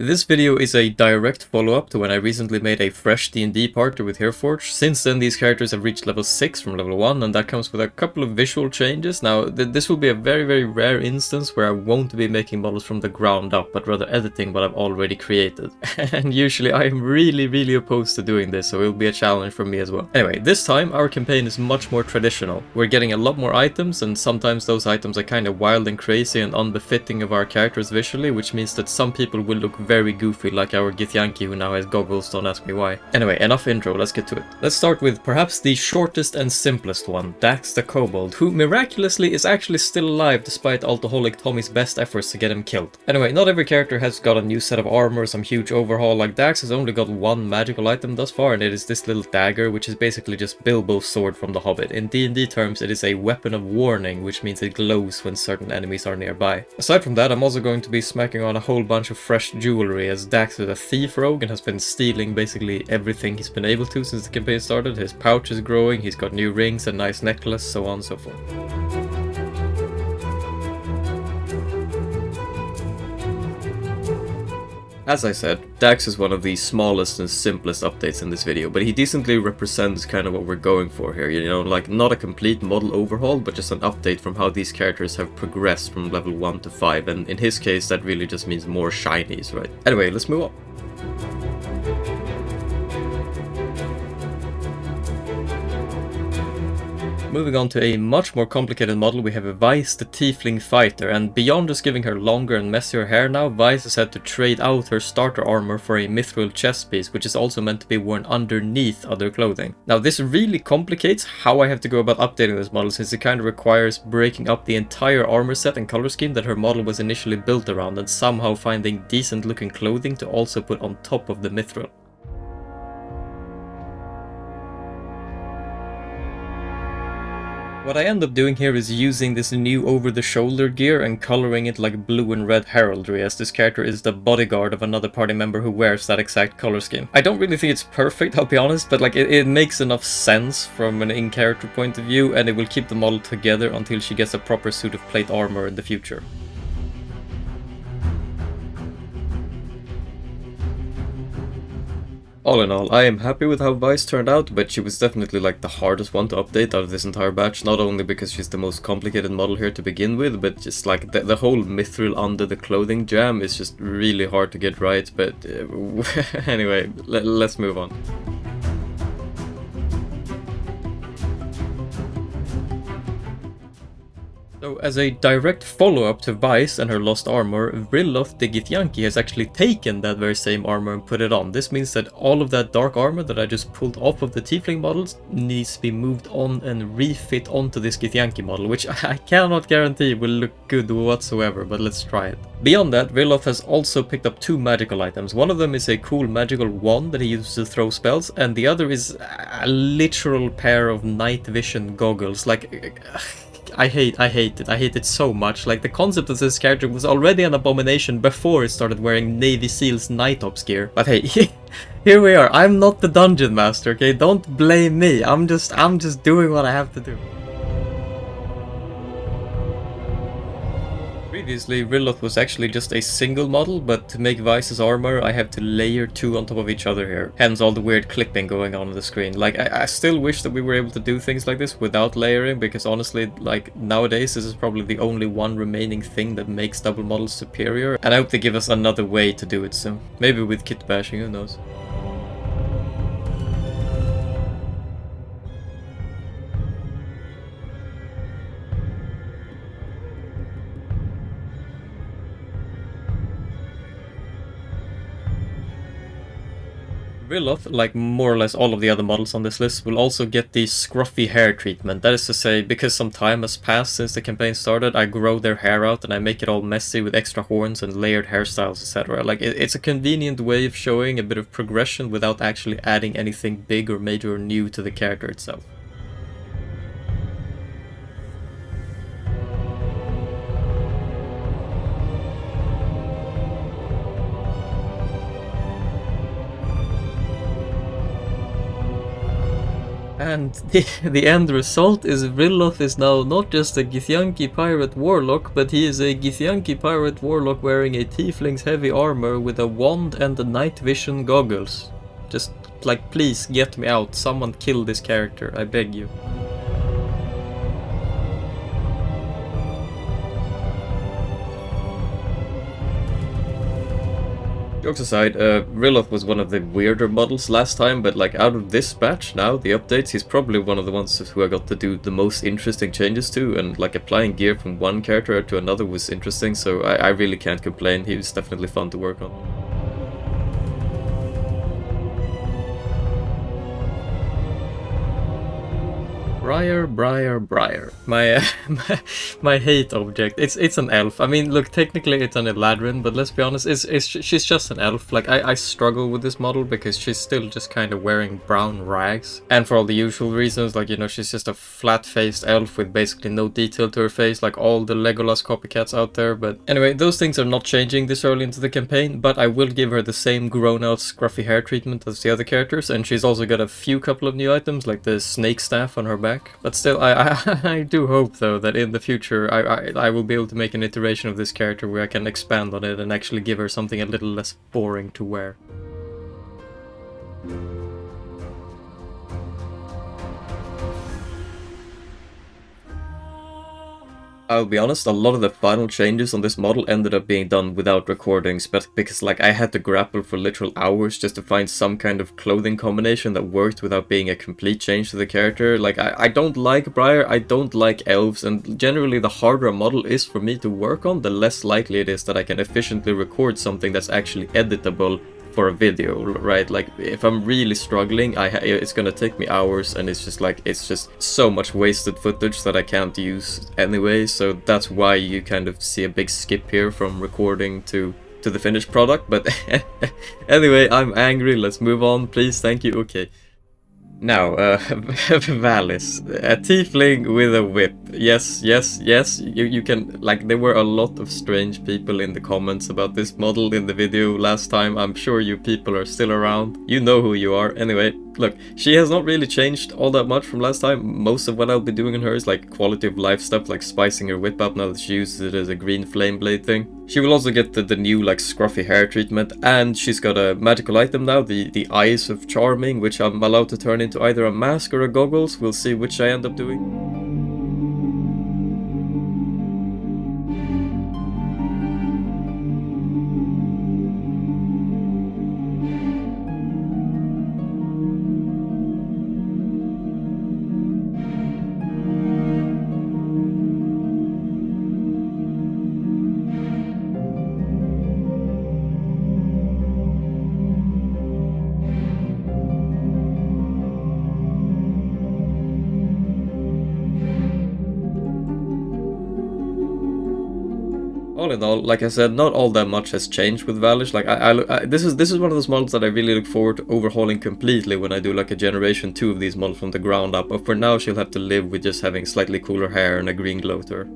This video is a direct follow-up to when I recently made a fresh D&D party with Heroforge. Since then these characters have reached level 6 from level 1, and that comes with a couple of visual changes. Now this will be a very rare instance where I won't be making models from the ground up, but rather editing what I've already created. And usually I am really opposed to doing this, so it will be a challenge for me as well. Anyway, this time our campaign is much more traditional. We're getting a lot more items, and sometimes those items are kind of wild and crazy and unbefitting of our characters visually, which means that some people will look very goofy, like our Githyanki who now has goggles, don't ask me why. Anyway, enough intro, let's get to it. Let's start with perhaps the shortest and simplest one, Dax the Kobold, who miraculously is actually still alive despite alcoholic Tommy's best efforts to get him killed. Anyway, not every character has got a new set of armor, some huge overhaul. Like Dax has only got one magical item thus far, and it is this little dagger, which is basically just Bilbo's sword from The Hobbit. In D&D terms, it is a weapon of warning, which means it glows when certain enemies are nearby. Aside from that, I'm also going to be smacking on a whole bunch of fresh jewelry, as Dax is a thief rogue and has been stealing basically everything he's been able to since the campaign started. His pouch is growing, he's got new rings, a nice necklace, so on and so forth. As I said, Dax is one of the smallest and simplest updates in this video, but he decently represents kind of what we're going for here, you know, like not a complete model overhaul, but just an update from how these characters have progressed from level 1 to 5, and in his case that really just means more shinies, right? Anyway, let's move on. Moving on to a much more complicated model, we have Vice the Tiefling Fighter, and beyond just giving her longer and messier hair now, Vice has had to trade out her starter armor for a mithril chest piece, which is also meant to be worn underneath other clothing. Now this really complicates how I have to go about updating this model, since it kind of requires breaking up the entire armor set and color scheme that her model was initially built around, and somehow finding decent looking clothing to also put on top of the mithril. What I end up doing here is using this new over-the-shoulder gear and coloring it like blue and red heraldry, as this character is the bodyguard of another party member who wears that exact color scheme. I don't really think it's perfect, I'll be honest, but like it makes enough sense from an in-character point of view, and it will keep the model together until she gets a proper suit of plate armor in the future. All in all, I am happy with how Vice turned out, but she was definitely like the hardest one to update out of this entire batch, not only because she's the most complicated model here to begin with, but just like the whole mithril under the clothing jam is just really hard to get right, but anyway, let's move on. So as a direct follow-up to Vice and her lost armor, Vrilloth the Githyanki has actually taken that very same armor and put it on. This means that all of that dark armor that I just pulled off of the Tiefling models needs to be moved on and refit onto this Githyanki model, which I cannot guarantee will look good whatsoever, but let's try it. Beyond that, Vrilloth has also picked up 2 magical items. One of them is a cool magical wand that he uses to throw spells, and the other is a literal pair of night vision goggles. Like, I hate it. I hate it so much. Like, the concept of this character was already an abomination before it started wearing Navy Seals Night Ops gear. But hey, here we are. I'm not the dungeon master, okay? Don't blame me. I'm just doing what I have to do. Previously, Vrilloth was actually just a single model, but to make Vice's armor, I have to layer 2 on top of each other here. Hence all the weird clipping going on the screen. Like, I still wish that we were able to do things like this without layering, because honestly, like, nowadays this is probably the only one remaining thing that makes double models superior, and I hope they give us another way to do it soon. Maybe with kit bashing, who knows. Vrilloth, like more or less all of the other models on this list, will also get the scruffy hair treatment. That is to say, because some time has passed since the campaign started, I grow their hair out and I make it all messy with extra horns and layered hairstyles, etc. Like, it's a convenient way of showing a bit of progression without actually adding anything big or major or new to the character itself. And the end result is Rilloth is now not just a Githyanki Pirate Warlock, but he is a Githyanki Pirate Warlock wearing a Tiefling's heavy armor with a wand and the night vision goggles. Just, like, please get me out. Someone kill this character, I beg you. Jokes aside, Rilloth was one of the weirder models last time, but like out of this batch now, the updates, he's probably one of the ones who I got to do the most interesting changes to, and like applying gear from one character to another was interesting, so I really can't complain. He was definitely fun to work on. Briar. My hate object. It's an elf. I mean, look, technically it's an Eladrin, but let's be honest, she's just an elf. Like, I struggle with this model because she's still just kind of wearing brown rags. And for all the usual reasons, like, you know, she's just a flat-faced elf with basically no detail to her face, like all the Legolas copycats out there. But anyway, those things are not changing this early into the campaign, but I will give her the same grown-out scruffy hair treatment as the other characters, and she's also got a couple of new items, like the snake staff on her back. But still, I do hope, though, that in the future I will be able to make an iteration of this character where I can expand on it and actually give her something a little less boring to wear. I'll be honest, a lot of the final changes on this model ended up being done without recordings, but because like I had to grapple for literal hours just to find some kind of clothing combination that worked without being a complete change to the character. Like I don't like Briar, I don't like elves, and generally the harder a model is for me to work on, the less likely it is that I can efficiently record something that's actually editable for a video, right? Like if I'm really struggling, it's gonna take me hours, and it's just so much wasted footage that I can't use anyway. So that's why you kind of see a big skip here from recording to the finished product. But anyway, I'm angry. Let's move on, please. Thank you. Okay. Now, Valis, a tiefling with a whip. Yes, you can, like, there were a lot of strange people in the comments about this model in the video last time. I'm sure you people are still around. You know who you are. Anyway, look, she has not really changed all that much from last time. Most of what I'll be doing on her is like quality of life stuff, like spicing her whip up now that she uses it as a green flame blade thing. She will also get the new like scruffy hair treatment, and she's got a magical item now, the Eyes of Charming, which I'm allowed to turn into either a mask or a goggles. We'll see which I end up doing. All in all, like I said, not all that much has changed with Valish. Like this is one of those models that I really look forward to overhauling completely when I do like a generation 2 of these models from the ground up. But for now, she'll have to live with just having slightly cooler hair and a green glow to her.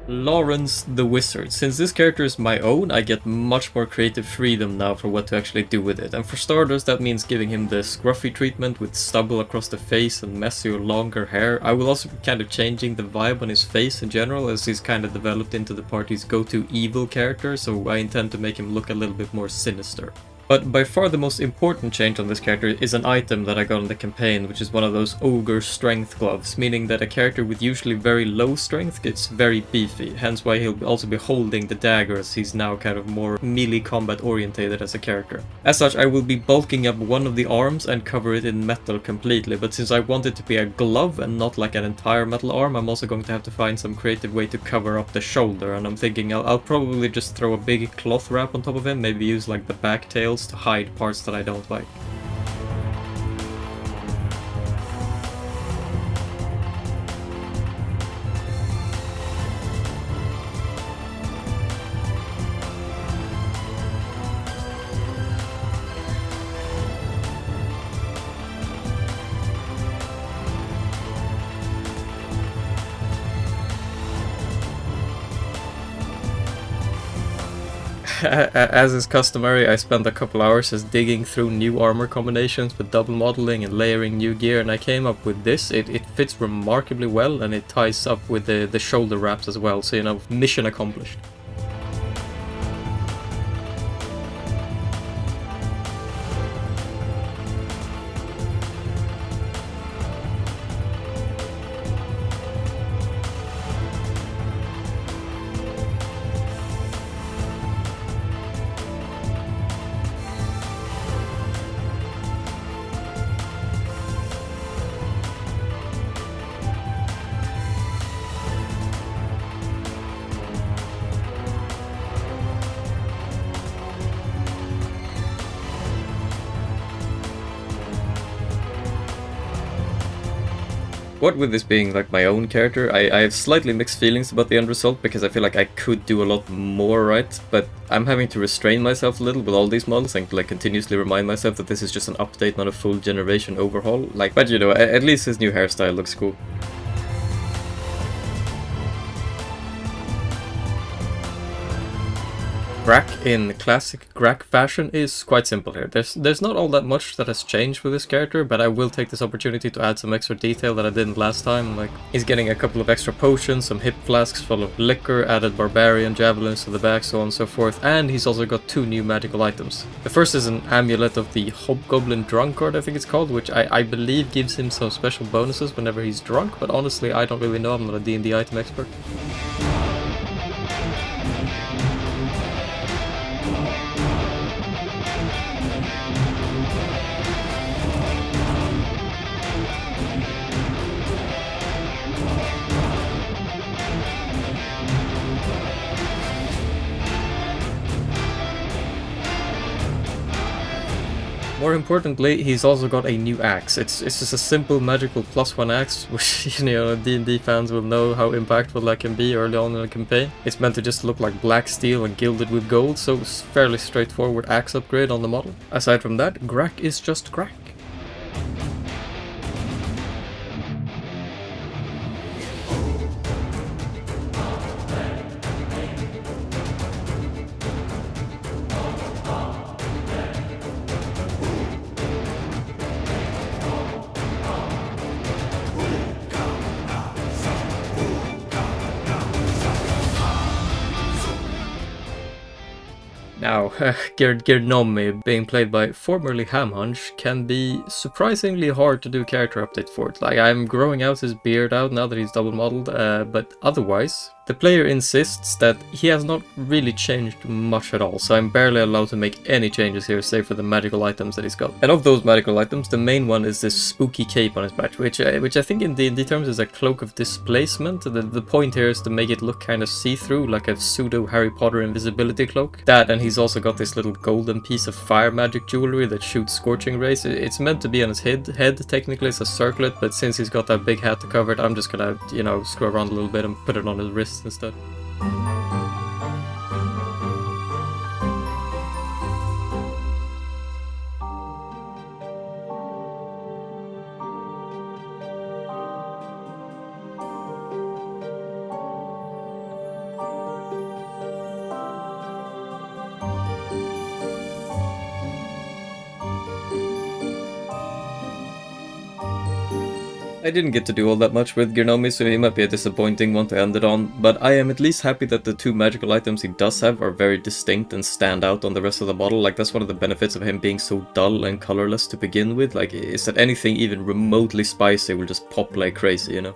Lawrence the Wizard. Since this character is my own, I get much more creative freedom now for what to actually do with it. And for starters, that means giving him the scruffy treatment with stubble across the face and messier, longer hair. I will also be kind of changing the vibe on his face in general, as he's kind of developed into the party's go-to evil character, so I intend to make him look a little bit more sinister. But by far the most important change on this character is an item that I got in the campaign, which is one of those ogre strength gloves, meaning that a character with usually very low strength gets very beefy, hence why he'll also be holding the dagger, as he's now kind of more melee combat orientated as a character. As such, I will be bulking up one of the arms and cover it in metal completely, but since I want it to be a glove and not like an entire metal arm, I'm also going to have to find some creative way to cover up the shoulder, and I'm thinking I'll probably just throw a big cloth wrap on top of him, maybe use like the back tails to hide parts that I don't like. as is customary, I spent a couple hours just digging through new armor combinations with double modeling and layering new gear, and I came up with this. It fits remarkably well, and it ties up with the shoulder wraps as well, so you know, mission accomplished. What with this being like my own character, I have slightly mixed feelings about the end result, because I feel like I could do a lot more right, but I'm having to restrain myself a little with all these models and like continuously remind myself that this is just an update, not a full generation overhaul. Like, but you know, at least his new hairstyle looks cool. Grak in classic Grak fashion is quite simple here. There's not all that much that has changed with this character, but I will take this opportunity to add some extra detail that I didn't last time. Like, he's getting a couple of extra potions, some hip flasks full of liquor, added barbarian javelins to the back, so on and so forth, and he's also got 2 new magical items. The first is an amulet of the Hobgoblin Drunkard, I think it's called, which I believe gives him some special bonuses whenever he's drunk, but honestly I don't really know, I'm not a D&D item expert. More importantly, he's also got a new axe. It's just a simple magical +1 axe, which, you know, D&D fans will know how impactful that can be early on in a campaign. It's meant to just look like black steel and gilded with gold, so it's fairly straightforward axe upgrade on the model. Aside from that, Grak is just Grak. Now, Gnome, being played by formerly Hamhunch, can be surprisingly hard to do character update for. Like, I'm growing out his beard out now that he's double modeled, but otherwise, the player insists that he has not really changed much at all, so I'm barely allowed to make any changes here, save for the magical items that he's got. And of those magical items, the main one is this spooky cape on his back, which I think in D&D terms is a cloak of displacement. The point here is to make it look kind of see-through, like a pseudo Harry Potter invisibility cloak. That, and he's also got this little golden piece of fire magic jewelry that shoots scorching rays. It's meant to be on his head. Technically it's a circlet, but since he's got that big hat to cover it, I'm just gonna, you know, screw around a little bit and put it on his wrist instead. I didn't get to do all that much with Gnome, so he might be a disappointing one to end it on, but I am at least happy that the 2 magical items he does have are very distinct and stand out on the rest of the model. Like, that's one of the benefits of him being so dull and colorless to begin with, like, is that anything even remotely spicy will just pop like crazy, you know?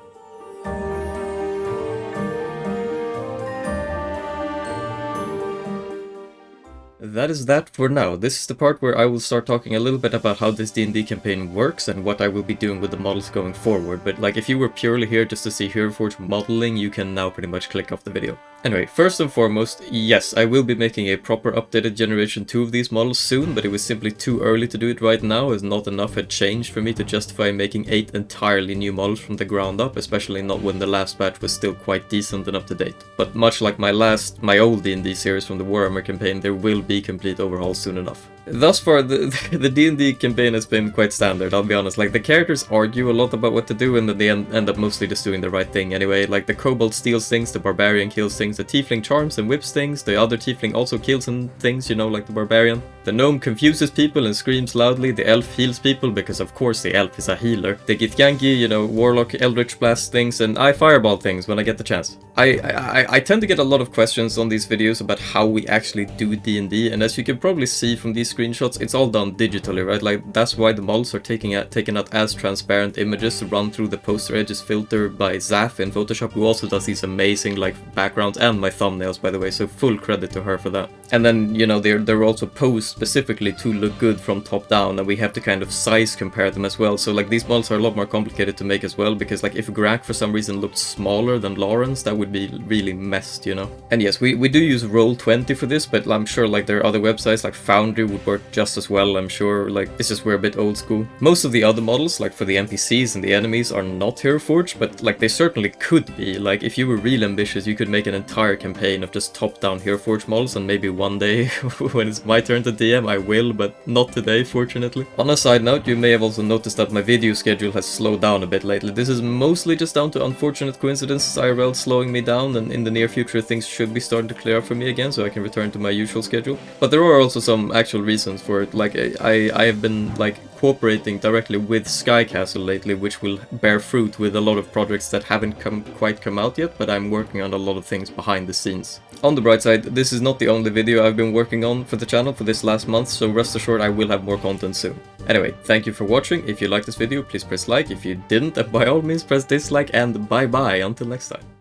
That is that for now. This is the part where I will start talking a little bit about how this D&D campaign works and what I will be doing with the models going forward, but like, if you were purely here just to see Heroforge modeling, you can now pretty much click off the video. Anyway, first and foremost, yes, I will be making a proper updated generation 2 of these models soon, but it was simply too early to do it right now, as not enough had changed for me to justify making 8 entirely new models from the ground up, especially not when the last batch was still quite decent and up to date. But much like my old D&D series from the Warhammer campaign, there will be complete overhauls soon enough. Thus far, the D&D campaign has been quite standard, I'll be honest. Like, the characters argue a lot about what to do, and then they end up mostly just doing the right thing anyway. Like, the Kobold steals things, the Barbarian kills things, the Tiefling charms and whips things, the other Tiefling also kills and things, you know, like the Barbarian. The Gnome confuses people and screams loudly, the Elf heals people, because of course the Elf is a healer. The Githyanki, you know, Warlock, Eldritch Blast things, and I fireball things when I get the chance. I tend to get a lot of questions on these videos about how we actually do D&D, and as you can probably see from these screenshots, it's all done digitally, right? Like, that's why the models are taken out as transparent images to run through the poster edges filter by Zaf in Photoshop, who also does these amazing, like, backgrounds and my thumbnails, by the way, so full credit to her for that. And then, you know, they're also posed specifically to look good from top down, and we have to kind of size compare them as well. So, like, these models are a lot more complicated to make as well, because, like, if Grak for some reason looked smaller than Lawrence, that would be really messed, you know? And yes, we do use Roll20 for this, but I'm sure, like, there are other websites, like Foundry would work just as well, I'm sure. Like, it's just we're a bit old school. Most of the other models, like for the NPCs and the enemies, are not Heroforged, but like they certainly could be. Like, if you were real ambitious, you could make an entire campaign of just top-down Heroforged models, and maybe one day, when it's my turn to DM, I will, but not today, fortunately. On a side note, you may have also noticed that my video schedule has slowed down a bit lately. This is mostly just down to unfortunate coincidences, IRL slowing me down, and in the near future things should be starting to clear up for me again, so I can return to my usual schedule. But there are also some actual reasons for it. Like, I have been, like, cooperating directly with Sky Castle lately, which will bear fruit with a lot of projects that haven't quite come out yet, but I'm working on a lot of things behind the scenes. On the bright side, this is not the only video I've been working on for the channel for this last month, so rest assured I will have more content soon. Anyway, thank you for watching. If you liked this video, please press like. If you didn't, by all means press dislike, and bye bye until next time.